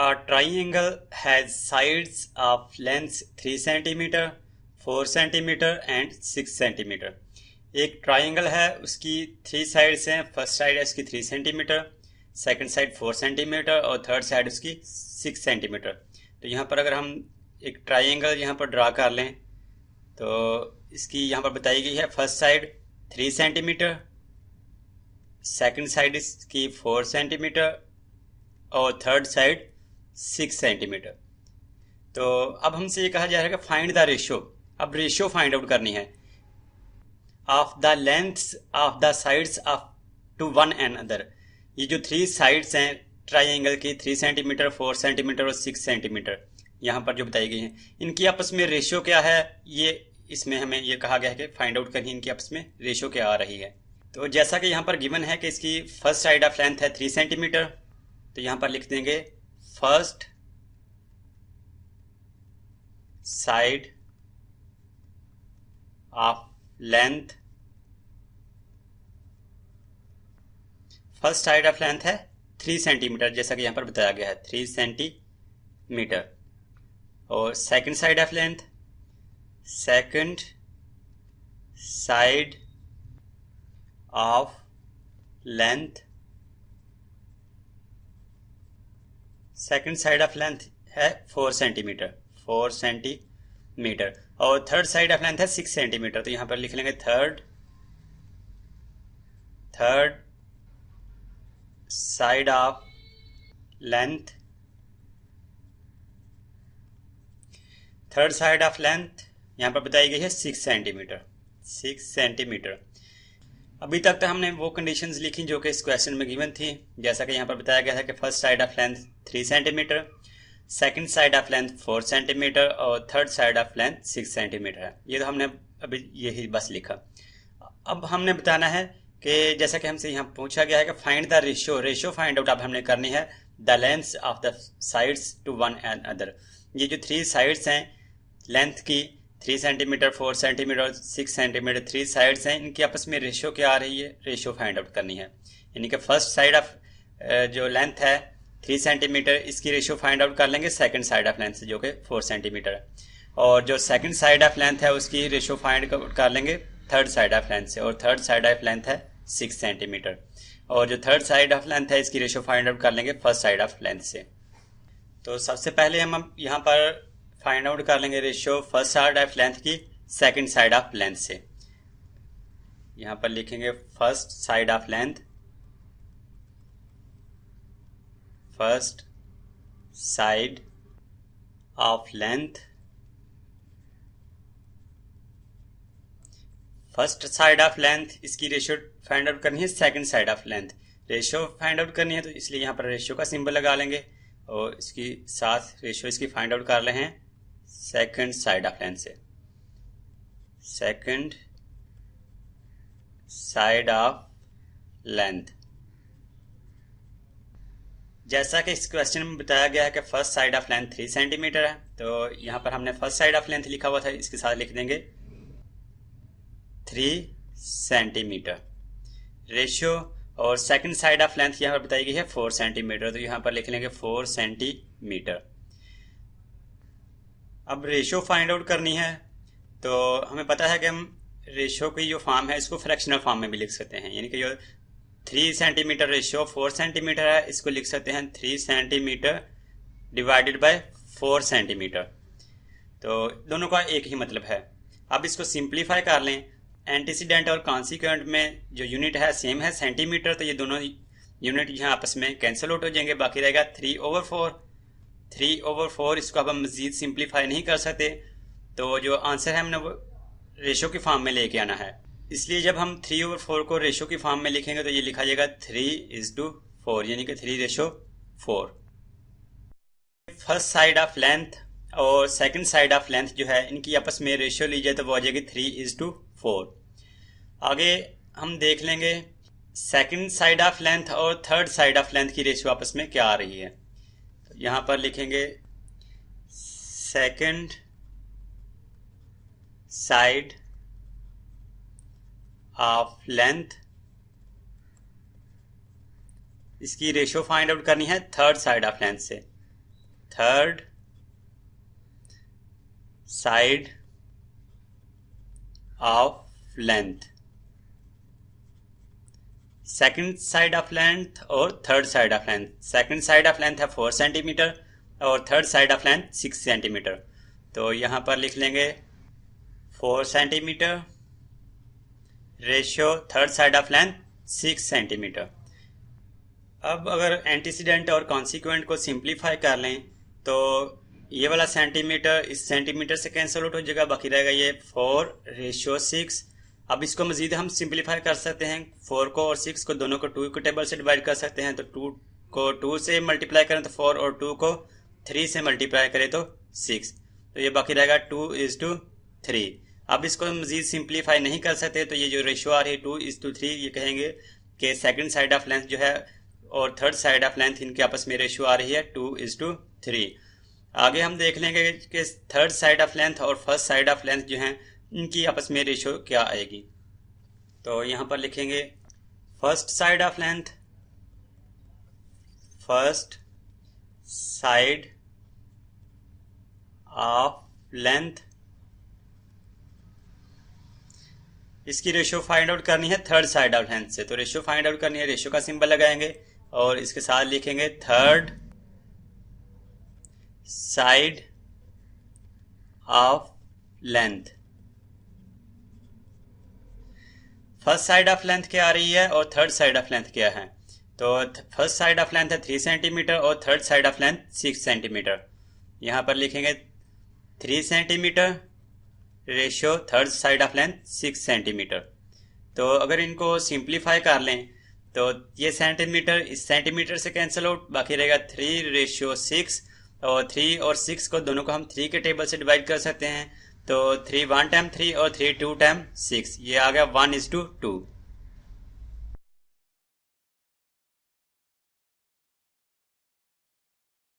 A triangle has sides of length 3 cm, 4 cm and 6 cm. एक triangle है, उसकी 3 sides हैं. फर्स्ट साइड है उसकी 3 सेंटीमीटर, सेकंड साइड 4 सेंटीमीटर और थर्ड साइड उसकी 6 सेंटीमीटर. तो यहाँ पर अगर हम एक ट्राइंगल यहाँ पर ड्रा कर लें तो इसकी यहाँ पर बताई गई है first side 3 centimetre, second side इसकी 4 सेंटीमीटर और थर्ड साइड 6 सेंटीमीटर. तो अब हमसे ये कहा जा रहा है कि फाइंड द रेशियो. अब रेशियो फाइंड आउट करनी है of the lengths of the sides of to one and other. ये जो 3 साइड्स हैं ट्राइंगल की 3 सेंटीमीटर, 4 सेंटीमीटर और 6 सेंटीमीटर यहाँ पर जो बताई गई हैं, इनकी आपस में रेशियो क्या है, ये इसमें हमें ये कहा गया है कि फाइंड आउट करनी इनकी आपस में रेशियो क्या आ रही है. तो जैसा कि यहाँ पर गिवन है कि इसकी फर्स्ट साइड ऑफ लेंथ है 3 सेंटीमीटर, तो यहाँ पर लिख देंगे first side of length. First side of length है 3 सेंटीमीटर, जैसा कि यहाँ पर बताया गया है 3 सेंटीमीटर. और second side of length, second side of length, second side of length है 4 सेंटीमीटर, 4 सेंटीमीटर. और थर्ड साइड ऑफ लेंथ है 6 सेंटीमीटर. तो यहां पर लिख लेंगे third side of length, third side of length यहां पर बताई गई है 6 सेंटीमीटर, 6 सेंटीमीटर. अभी तक तो हमने वो कंडीशंस लिखी जो कि इस क्वेश्चन में गिवन थी. जैसा कि यहाँ पर बताया गया है कि first side of length 3 centimetre, second side of length 4 centimetre और third side of length 6 centimetre है. ये तो हमने अभी यही बस लिखा. अब हमने बताना है कि जैसा कि हमसे यहाँ पूछा गया है कि find the ratio. Ratio find out अब हमने करनी है the lengths of the sides to one and other. ये जो 3 साइड्स हैं लेंथ की 3 सेंटीमीटर, 4 सेंटीमीटर और 6 सेंटीमीटर 3 साइड्स हैं, इनकी आपस में रेशियो क्या आ रही है, रेशियो फाइंड आउट करनी है. यानी कि फर्स्ट साइड ऑफ जो लेंथ है 3 सेंटीमीटर, इसकी रेशियो फाइंड आउट कर लेंगे सेकंड साइड ऑफ लेंथ से जो कि 4 सेंटीमीटर है. और जो सेकंड साइड ऑफ लेंथ है उसकी रेशियो फाइंड आउट कर लेंगे थर्ड साइड ऑफ लेंथ से, और थर्ड साइड ऑफ लेंथ है 6 सेंटीमीटर. और जो थर्ड साइड ऑफ लेंथ है इसकी रेशियो फाइंड आउट कर लेंगे फर्स्ट साइड ऑफ लेंथ से. तो सबसे पहले हम यहाँ पर फाइंड आउट कर लेंगे ratio first side of length की सेकंड साइड ऑफ लेंथ से. यहां पर लिखेंगे first side of length, first side of length, first side of length इसकी रेशियो फाइंड आउट करनी है second side of length. Ratio find out करनी है तो इसलिए यहां पर रेशियो का सिंबल लगा लेंगे और इसकी साथ रेशियो इसकी फाइंड आउट कर रहे हैं सेकंड साइड ऑफ लेंथ से, सेकंड साइड ऑफ लेंथ. जैसा कि इस क्वेश्चन में बताया गया है कि first side of length 3 centimetre है, तो यहां पर हमने फर्स्ट साइड ऑफ लेंथ लिखा हुआ था, इसके साथ लिख देंगे 3 सेंटीमीटर रेशियो. और सेकंड साइड ऑफ लेंथ यहां पर बताई गई है 4 सेंटीमीटर, तो यहां पर लिख लेंगे 4 सेंटीमीटर. अब रेशियो फाइंड आउट करनी है तो हमें पता है कि हम रेशियो की जो फॉर्म है इसको फ्रैक्शनल फॉर्म में भी लिख सकते हैं. यानी कि जो 3 सेंटीमीटर रेशियो 4 सेंटीमीटर है, इसको लिख सकते हैं 3 सेंटीमीटर डिवाइडेड बाय 4 सेंटीमीटर. तो दोनों का एक ही मतलब है. अब इसको सिंप्लीफाई कर लें. एंटीसीडेंट और कॉन्सिक्वेंट में जो यूनिट है सेम है सेंटीमीटर, तो ये दोनों यूनिट यहाँ आपस में कैंसिल आउट हो जाएंगे. बाकी रहेगा 3/4. 3/4 इसको अब हम मजीद सिंप्लीफाई नहीं कर सकते, तो जो आंसर है हमने वो रेशियो की फॉर्म में लेके आना है. इसलिए जब हम 3/4 को रेशियो की फॉर्म में लिखेंगे तो ये लिखा जाएगा 3:4, यानी कि 3/4. फर्स्ट साइड ऑफ लेंथ और सेकंड साइड ऑफ लेंथ जो है इनकी आपस में रेशियो ली जाए तो वो आ जाएगी 3:4. आगे हम देख लेंगे सेकंड साइड ऑफ लेंथ और थर्ड साइड ऑफ लेंथ की रेशियो आपस में क्या आ रही है. तो यहां पर लिखेंगे सेकंड साइड ऑफ लेंथ, इसकी रेशियो फाइंड आउट करनी है थर्ड साइड ऑफ लेंथ से. Third side of length, second side of length और third side of length. Second side of length है 4 सेंटीमीटर और third side of length 6 centimetre. तो यहाँ पर लिख लेंगे 4 centimetre ratio third side of length 6 centimetre. अब अगर एंटीसीडेंट और कॉन्सिक्वेंट को सिंप्लीफाई कर लें तो ये वाला सेंटीमीटर इस सेंटीमीटर से कैंसिल आउट हो जाएगा, बाकी रहेगा ये 4:6। अब इसको मजीद हम सिंप्लीफाई कर सकते हैं, 4 को और 6 को दोनों को 2 के टेबल से डिवाइड कर सकते हैं। तो 2 को 2 से मल्टीप्लाई करें तो 4 और 2 को 3 से मल्टीप्लाई करें तो 6, तो ये बाकी रहेगा 2:3। अब इसको मजीद सिंप्लीफाई नहीं कर सकते तो ये जो रेशियो आ रही है 2:3, ये कहेंगे कि सेकंड साइड ऑफ लेंथ जो है और थर्ड साइड ऑफ लेंथ इनके आपस में रेशियो आ रही है 2:3। आगे हम देख लेंगे कि थर्ड साइड ऑफ लेंथ और फर्स्ट साइड ऑफ लेंथ जो है इनकी आपस में रेशियो क्या आएगी। तो यहाँ पर लिखेंगे first side of length, first side of length, इसकी रेशियो फाइंड आउट करनी है थर्ड साइड ऑफ लेंथ से। तो रेशियो फाइंड आउट करनी है, रेशियो का सिंबल लगाएंगे और इसके साथ लिखेंगे third side of length. First side of length क्या आ रही है और थर्ड साइड ऑफ लेंथ क्या है। तो फर्स्ट साइड ऑफ लेंथ है 3 सेंटीमीटर और third side of length 6 centimetre. यहां पर लिखेंगे 3 centimetre ratio third side of length 6 centimetre. तो अगर इनको सिंप्लीफाई कर लें तो ये सेंटीमीटर इस सेंटीमीटर से कैंसिल आउट, बाकी रहेगा 3:6 और 3 और 6 को दोनों को हम 3 के टेबल से डिवाइड कर सकते हैं। तो 3 1 टाइम 3 और 3 2 टाइम 6, ये आ गया 1:2।